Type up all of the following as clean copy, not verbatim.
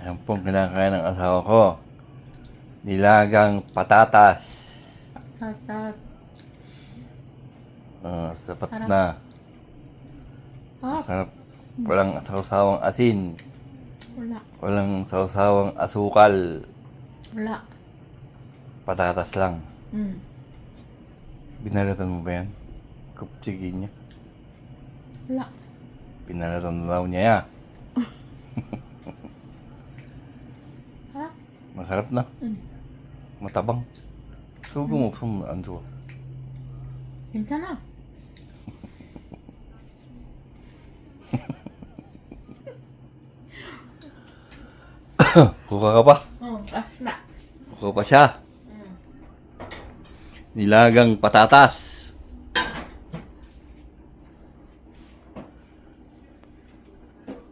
Ayan pong kinakain ng asawa ko. Nilagang patatas. Sarap. Sapat Sarap. na. Sarap. Sarap. Walang sawsawang asin. Wala. Walang sawsawang asukal. Wala. Patatas lang. Mm. Binalatan mo ba yan? Kupchigi niya. Wala. Binalatan na daw niya ya. Sarap. Masarap na. Mm. Matabang. 소금 없으면 안 좋아. 괜찮아. Kuha ka pa? Last na. Kuha pa siya. Nilagang patatas.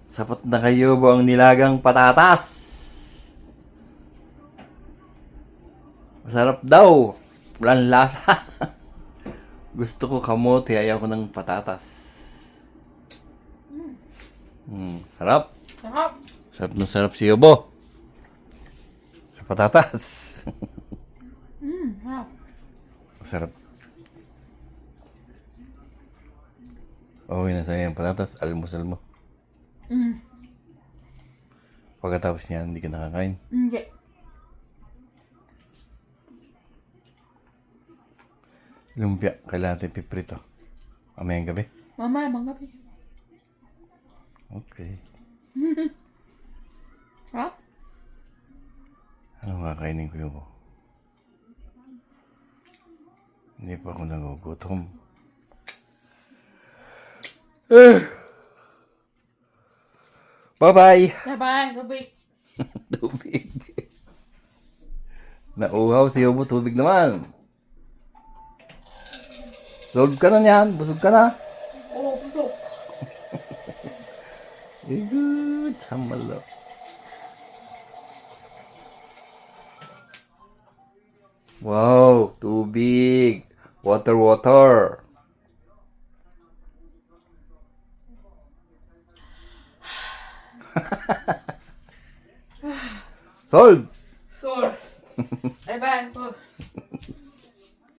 Sapat na kayo ba ang nilagang patatas? Masarap daw. Walang lasa. Gusto ko kamote, ayaw ko ng patatas. Sarap. Sarap. Sarap na sarap si Yobo. Sa patatas. Sarap. Masarap. Okay na sa'yo yung patatas. Almusal mo. Pagkatapos niya, hindi ka nakakain. Hindi. Lumpia, kailangan natin piprito. Mamayang gabi. Mamaya, gabi. Okay. Sarap. Ano kakainin ko yun? Hindi pa ako nagugutom. Bye-bye! Bye-bye. Gabi. Tubig. Nauhaw si Yobo, tubig naman. Solve ka na niyan. Busog ka na. Oo, puso. Good. Chamalo. Wow, tubig. Water. Solve.